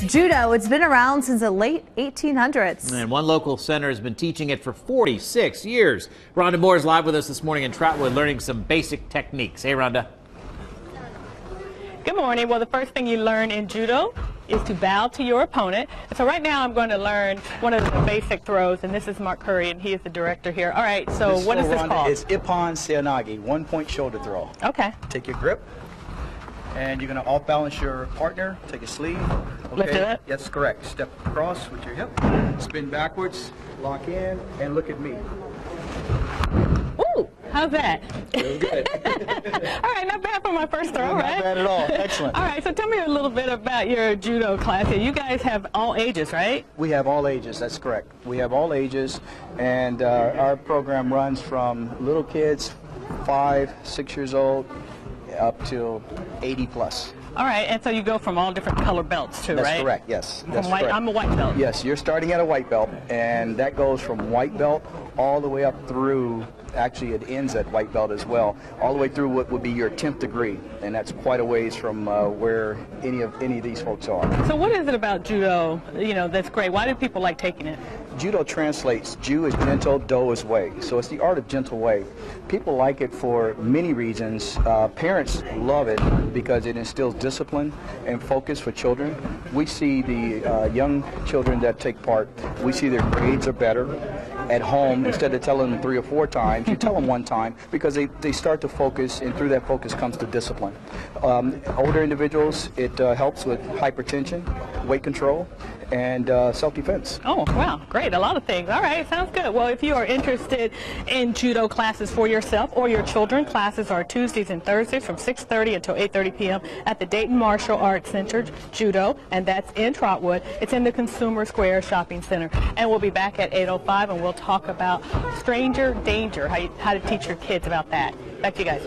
Judo, it's been around since the late 1800s. And one local center has been teaching it for 46 years. Rhonda Moore is live with us this morning in Trotwood learning some basic techniques. Hey, Rhonda. Good morning. Well, the first thing you learn in Judo is to bow to your opponent. So right now I'm going to learn one of the basic throws, and this is Mark Curry, and he is the director here. All right, so what is this called? It's Ippon Seoinage, 1-point shoulder throw. Okay. Take your grip, and you're going to off-balance your partner. Take a sleeve. Okay. Lift it up? That's correct. Step across with your hip, spin backwards, lock in, and look at me. Ooh, how's that? Very good. All right, not bad for my first throw, right? Not bad at all. Excellent. All right, so tell me a little bit about your Judo class here. You guys have all ages, right? We have all ages, that's correct. We have all ages, and our program runs from little kids, 5, 6 years old, up to 80 plus. All right, and so you go from all different color belts too, right? That's correct, yes. That's White, correct. I'm a white belt. Yes, you're starting at a white belt, and that goes from white belt all the way up through, actually it ends at white belt as well, all the way through what would be your 10th degree, and that's quite a ways from where any of these folks are. So what is it about Judo, that's great? Why do people like taking it? Judo translates, Ju is gentle, Do is way. So it's the art of gentle way. People like it for many reasons. Parents love it because it instills discipline and focus for children. We see the young children that take part, we see their grades are better. At home, instead of telling them 3 or 4 times, you tell them 1 time because they start to focus, and through that focus comes the discipline. Older individuals, it helps with hypertension, weight control, and self-defense. Oh, wow, great. A lot of things. All right, sounds good. Well, if you are interested in Judo classes for yourself or your children, classes are Tuesdays and Thursdays from 6:30 until 8:30 p.m. at the Dayton Martial Arts Center, Judo, and that's in Trotwood. It's in the Consumer Square Shopping Center. And we'll be back at 8:05, and we'll talk about stranger danger, how to teach your kids about that. Back to you guys.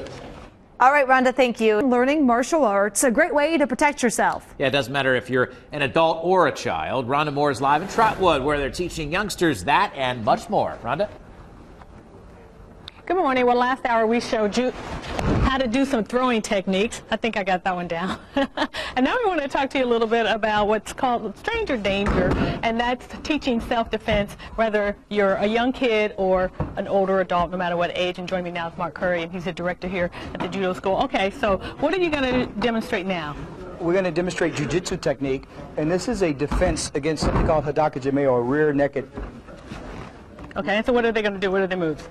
All right, Rhonda, thank you. Learning martial arts, a great way to protect yourself. Yeah, it doesn't matter if you're an adult or a child. Rhonda Moore is live in Trotwood, where they're teaching youngsters that and much more. Rhonda? Good morning. Well, last hour we showed you how to do some throwing techniques. I think I got that one down. And now we want to talk to you a little bit about what's called stranger danger, and that's teaching self-defense, whether you're a young kid or an older adult, no matter what age. And joining me now is Mark Curry, and he's the director here at the Judo School. Okay, so what are you going to demonstrate now? We're going to demonstrate jiu-jitsu technique, and this is a defense against something called hadaka-jime, or rear naked. Okay, and so what are they going to do? What are they moves?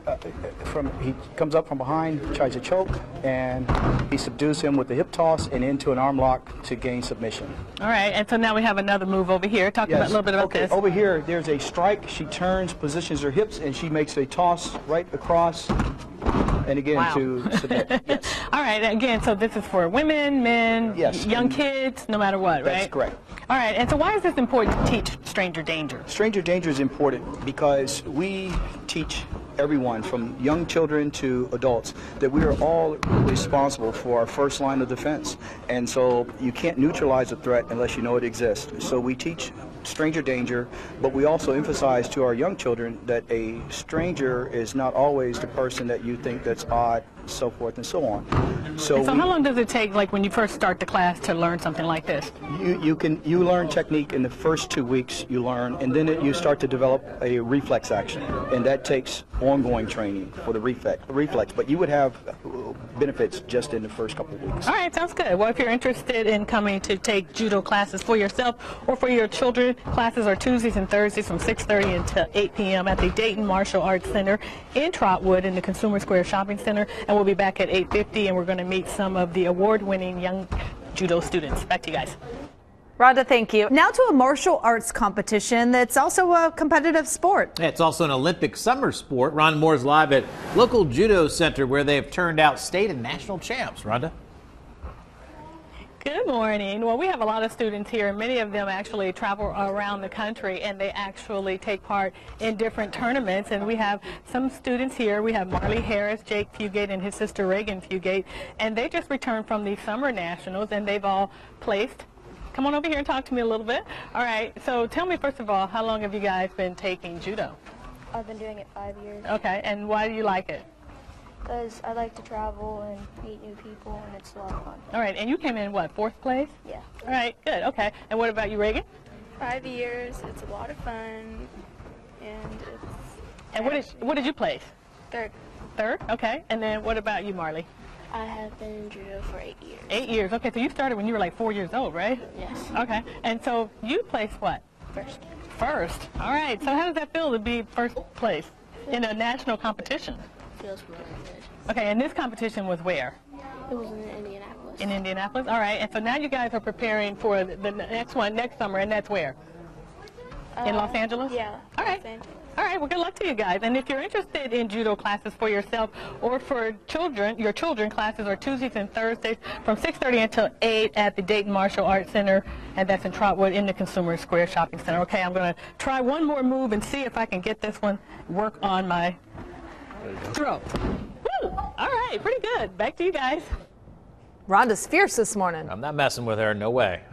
He comes up from behind, tries to choke, and he subdues him with the hip toss and into an arm lock to gain submission. All right, and so now we have another move over here. Talk about a little bit about this. Over here, there's a strike. She turns, positions her hips, and she makes a toss right across, and again to submit. Yes. All right, again, so this is for women, men, young kids, no matter what, right? That's correct. All right, and so why is this important to teach stranger danger? Stranger danger is important because we teach everyone from young children to adults that we are all responsible for our first line of defense. And so you can't neutralize a threat unless you know it exists. So we teach stranger danger, but we also emphasize to our young children that a stranger is not always the person that you think that's odd, so forth and so on. So how long does it take, like when you first start the class, to learn something like this? You learn technique in the first 2 weeks, you learn, and then you start to develop a reflex action, and that takes ongoing training for the reflex, but you would have benefits just in the first couple of weeks. All right, sounds good. Well, if you're interested in coming to take Judo classes for yourself or for your children, classes are Tuesdays and Thursdays from 6:30 until 8 p.m. at the Dayton Martial Arts Center in Trotwood in the Consumer Square Shopping Center, and we'll be back at 8:50, and we're going to meet some of the award-winning young Judo students. Back to you guys. Rhonda, thank you. Now to a martial arts competition that's also a competitive sport. Yeah, it's also an Olympic summer sport. Rhonda Moore is live at local Judo Center, where they have turned out state and national champs. Rhonda? Good morning. Well, we have a lot of students here, and many of them actually travel around the country, and they actually take part in different tournaments. And we have some students here. We have Marley Harris, Jake Fugate, and his sister Reagan Fugate, and they just returned from the summer nationals, and they've all placed. Come on over here and talk to me a little bit. All right, so tell me, first of all, how long have you guys been taking Judo? I've been doing it 5 years. Okay, and why do you like it? Because I like to travel and meet new people, and it's a lot of fun. All right, and you came in, what, 4th place? Yeah. All right, good, okay. And what about you, Reagan? 5 years. It's a lot of fun, and it's And what did you place? 3rd. 3rd, okay. And then what about you, Marley? I have been in judo for 8 years. 8 years, okay, so you started when you were like 4 years old, right? Yes. Okay, and so you placed what? First. First. All right, so how does that feel to be first place in a national competition? Feels really good. Okay, and this competition was where? It was in Indianapolis. In Indianapolis? All right, and so now you guys are preparing for the next one next summer, and that's where? In Los Angeles? Yeah. All right. Los Angeles. All right, well, good luck to you guys. And if you're interested in judo classes for yourself or for children, your children classes are Tuesdays and Thursdays from 6:30 until 8 at the Dayton Martial Arts Center, and that's in Trotwood in the Consumer Square Shopping Center. Okay, I'm going to try one more move and see if I can get this one work on my throw. Woo! All right, pretty good. Back to you guys. Rhonda's fierce this morning. I'm not messing with her, no way.